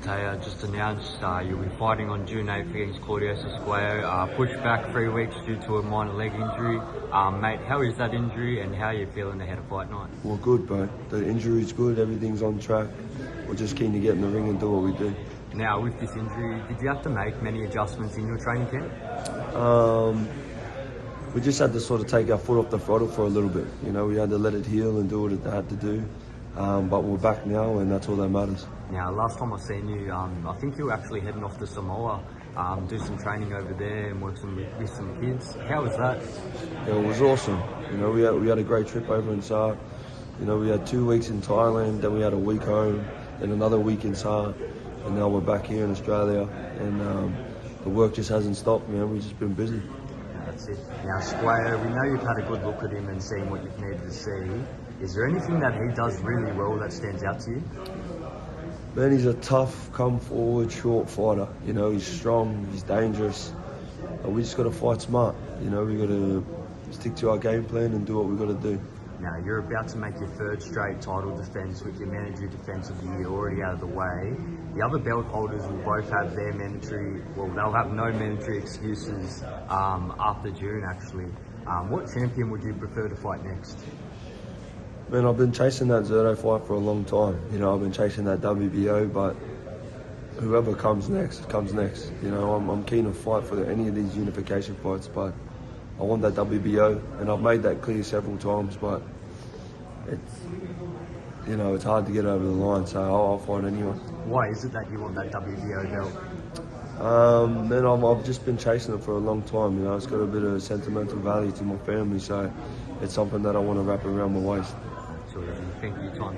Opetaia just announced you'll be fighting on June 8th against Claudio Squeo. Pushed back 3 weeks due to a minor leg injury. Mate, how is that injury and how are you feeling ahead of fight night? Well, good, bro. The injury's good, everything's on track. We're just keen to get in the ring and do what we do. Now, with this injury, did you have to make many adjustments in your training camp? We just had to sort of take our foot off the throttle for a little bit. You know, we had to let it heal and do what it had to do. But we're back now, and that's all that matters. Now, last time I seen you, I think you were actually heading off to Samoa, do some training over there and work with some kids. How was that? Yeah, it was awesome. You know, we had a great trip over in SAR. You know, we had 2 weeks in Thailand, then we had a week home, then another week in SAR, and now we're back here in Australia. And the work just hasn't stopped, man. We've just been busy. That's it. Now, Squeo, we know you've had a good look at him and seen what you've needed to see. Is there anything that he does really well that stands out to you? Man, he's a tough, come forward, short fighter. You know, he's strong, he's dangerous. We just got to fight smart. You know, we got to stick to our game plan and do what we got to do. Now, you're about to make your 3rd straight title defence with your mandatory defence of the year already out of the way. The other belt holders will both have their mandatory, well, they'll have no mandatory excuses after June, actually. What champion would you prefer to fight next? Man, I've been chasing that Zerto fight for a long time. You know, I've been chasing that WBO, but whoever comes next, comes next. You know, I'm keen to fight for any of these unification fights, but I want that WBO, and I've made that clear several times, but it's, you know, it's hard to get over the line, so I'll fight anyone. Why is it that you want that WBO belt? Man, I've just been chasing it for a long time. You know, it's got a bit of sentimental value to my family, so it's something that I want to wrap around my waist. Thank you, time.